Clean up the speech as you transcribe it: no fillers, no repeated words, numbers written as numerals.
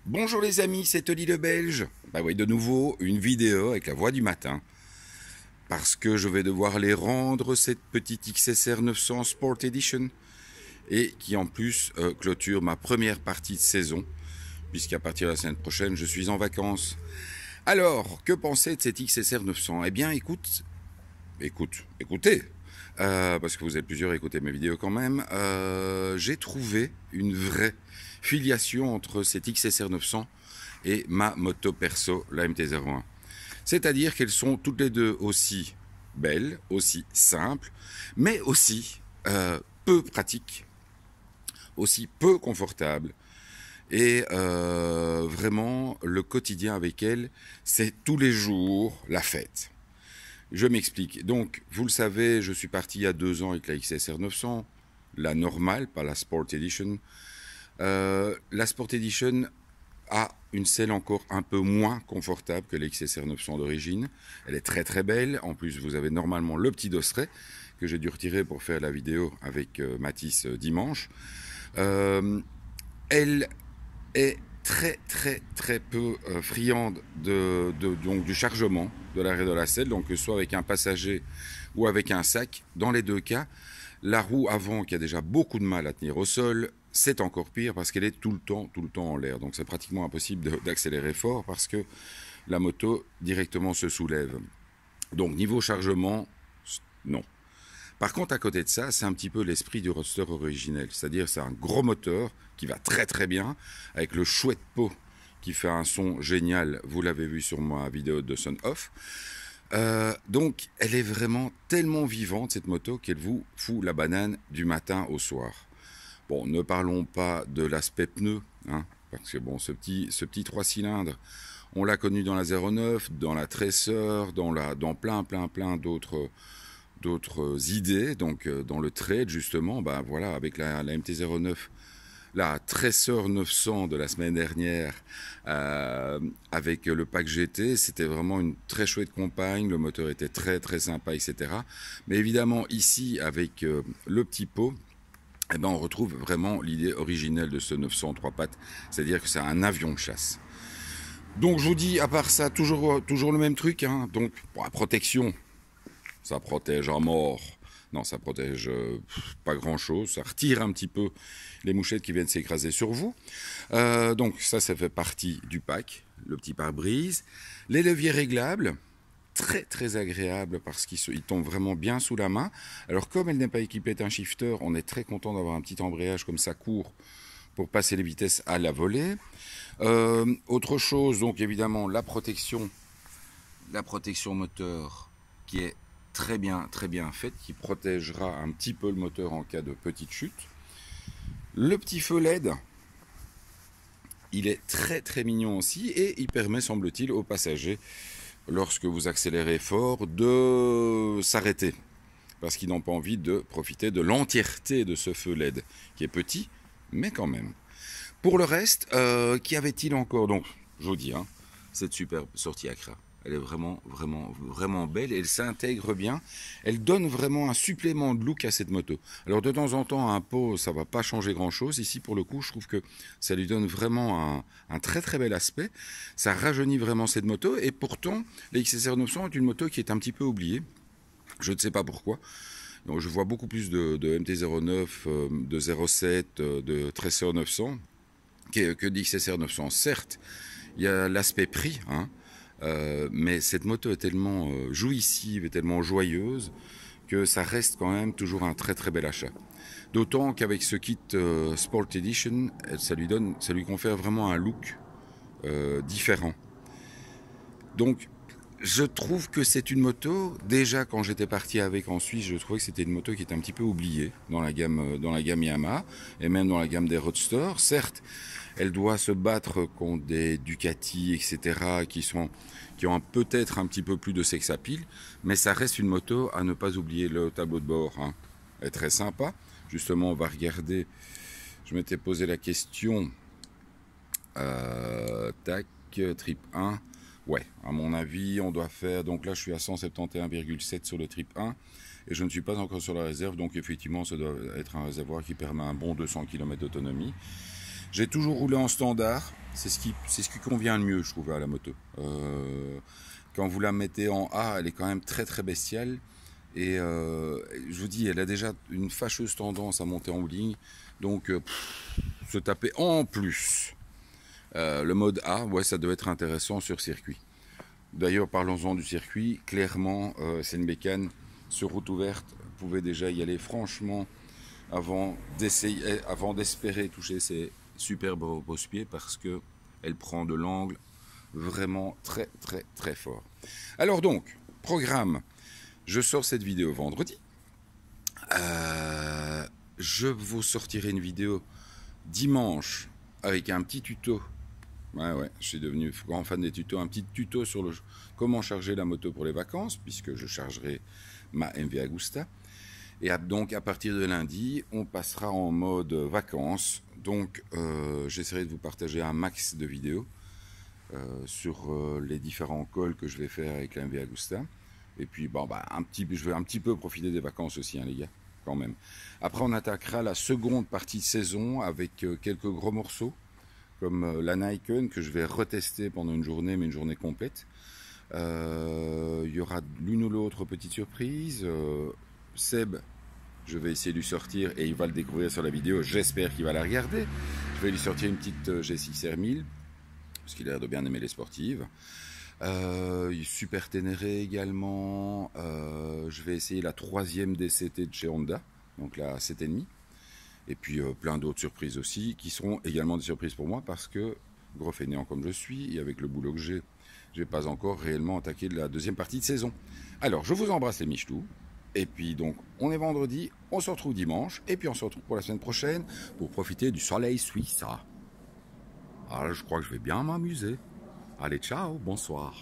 Bonjour les amis, c'est Oli le Belge. Bah oui, de nouveau, une vidéo avec la voix du matin. Parce que je vais devoir aller rendre cette petite XSR 900 Sport Edition. Et qui en plus clôture ma première partie de saison. Puisqu'à partir de la semaine prochaine, je suis en vacances. Alors, que penser de cette XSR 900? Eh bien, écoutez. Parce que vous êtes plusieurs à écouter mes vidéos quand même. J'ai trouvé une vraie filiation entre cette XSR 900 et ma moto perso, la MT-01. C'est-à-dire qu'elles sont toutes les deux aussi belles, aussi simples, mais aussi peu pratiques, aussi peu confortables. Et vraiment, le quotidien avec elles, c'est tous les jours la fête. Je m'explique. Donc, vous le savez, je suis parti il y a 2 ans avec la XSR 900, la normale, pas la Sport Edition. La Sport Edition a une selle encore un peu moins confortable que la XSR 900 d'origine. Elle est très très belle. En plus, vous avez normalement le petit dosseret que j'ai dû retirer pour faire la vidéo avec Mathis dimanche. Elle est très peu friande donc du chargement de l'arrêt de la selle, donc que ce soit avec un passager ou avec un sac. Dans les deux cas, la roue avant qui a déjà beaucoup de mal à tenir au sol, c'est encore pire parce qu'elle est tout le temps en l'air. Donc c'est pratiquement impossible d'accélérer fort parce que la moto directement se soulève. Donc niveau chargement, non. Par contre, à côté de ça, c'est un petit peu l'esprit du roadster originel. C'est-à-dire c'est un gros moteur qui va très bien, avec le chouette pot qui fait un son génial. Vous l'avez vu sur ma vidéo de Sun Off. Donc, elle est vraiment tellement vivante, cette moto, qu'elle vous fout la banane du matin au soir. Bon, ne parlons pas de l'aspect pneu, hein, parce que bon, ce petit 3 cylindres, on l'a connu dans la 09, dans la Tracer, dans plein d'autres idées, donc dans le trade justement, bah voilà, avec la MT-09, la Tracer 900 de la semaine dernière, avec le pack GT, c'était vraiment une très chouette compagne, le moteur était très sympa, etc. Mais évidemment ici, avec le petit pot, eh ben, on retrouve vraiment l'idée originelle de ce 900 3 pattes, c'est-à-dire que c'est un avion de chasse. Donc je vous dis, à part ça, toujours le même truc, hein. Donc pour la protection, ça protège à mort. Non, ça protège pas grand-chose. Ça retire un petit peu les mouchettes qui viennent s'écraser sur vous. Donc ça fait partie du pack. Le petit pare-brise. Les leviers réglables, très agréables parce qu'ils tombent vraiment bien sous la main. Alors comme elle n'est pas équipée d'un shifter, on est très content d'avoir un petit embrayage comme ça court pour passer les vitesses à la volée. Autre chose, donc évidemment la protection moteur qui est très bien faite, qui protégera un petit peu le moteur en cas de petite chute. Le petit feu LED, il est très mignon aussi et il permet, semble-t-il, aux passagers, lorsque vous accélérez fort, de s'arrêter parce qu'ils n'ont pas envie de profiter de l'entièreté de ce feu LED qui est petit, mais quand même. Pour le reste, qu'y avait-il encore? Donc, je vous dis, hein, cette superbe sortie Accra. Elle est vraiment belle et elle s'intègre bien. Elle donne vraiment un supplément de look à cette moto. Alors de temps en temps, un pot, ça va pas changer grand-chose. Ici, pour le coup, je trouve que ça lui donne vraiment un très bel aspect. Ça rajeunit vraiment cette moto. Et pourtant, la XSR 900 est une moto qui est un petit peu oubliée. Je ne sais pas pourquoi. Donc, je vois beaucoup plus de MT-09, de 07, de Tracer 900 que d'XSR 900. Certes, il y a l'aspect prix, hein. Mais cette moto est tellement jouissive et tellement joyeuse que ça reste quand même toujours un très bel achat. D'autant qu'avec ce kit Sport Edition, ça lui confère vraiment un look différent. Donc je trouve que c'est une moto, déjà quand j'étais parti avec en Suisse, je trouvais que c'était une moto qui était un petit peu oubliée dans la gamme Yamaha et même dans la gamme des Roadsters. Certes, elle doit se battre contre des Ducati, etc., qui ont peut-être un petit peu plus de sex appeal, mais ça reste une moto à ne pas oublier. Le tableau de bord, hein, est très sympa. Justement, on va regarder. Je m'étais posé la question. Trip 1. Ouais, à mon avis, on doit faire... Donc là, je suis à 171,7 sur le Trip 1 et je ne suis pas encore sur la réserve. Donc effectivement, ça doit être un réservoir qui permet un bon 200 km d'autonomie. J'ai toujours roulé en standard. C'est ce qui convient le mieux, je trouve, à la moto. Quand vous la mettez en A, elle est quand même très très bestiale. Et je vous dis, elle a déjà une fâcheuse tendance à monter en ligne. Donc, se taper en plus le mode A, ouais, ça doit être intéressant sur circuit. D'ailleurs, parlons-en du circuit. Clairement, c'est une bécane sur route ouverte. Vous pouvez déjà y aller franchement avant d'espérer toucher ces superbes repose-pieds parce que elle prend de l'angle vraiment très très très fort. Alors donc, programme. Je sors cette vidéo vendredi. Je vous sortirai une vidéo dimanche avec un petit tuto. Ouais, je suis devenu grand fan des tutos. Un petit tuto sur comment charger la moto pour les vacances, puisque je chargerai ma MV Agusta. Et donc, à partir de lundi, on passera en mode vacances. Donc, j'essaierai de vous partager un max de vidéos sur les différents calls que je vais faire avec la MV Agusta. Et puis, bon, je vais un petit peu profiter des vacances aussi, hein, les gars, quand même. Après, on attaquera la seconde partie de saison avec quelques gros morceaux, comme la Nikon, que je vais retester pendant une journée, mais une journée complète. Il y aura l'une ou l'autre petite surprise. Seb, je vais essayer de lui sortir, et il va le découvrir sur la vidéo, j'espère qu'il va la regarder. Je vais lui sortir une petite G6 R1000, parce qu'il a l'air de bien aimer les sportives. Super Ténéré également. Je vais essayer la 3e DCT de chez Honda, donc la 7,5. Et puis plein d'autres surprises aussi, qui seront également des surprises pour moi, parce que, gros fainéant comme je suis, et avec le boulot que j'ai, je n'ai pas encore réellement attaqué de la deuxième partie de saison. Alors, je vous embrasse les michetous. Et puis donc, on est vendredi, on se retrouve dimanche, et puis on se retrouve pour la semaine prochaine, pour profiter du soleil suisse. Alors, je crois que je vais bien m'amuser. Allez, ciao, bonsoir.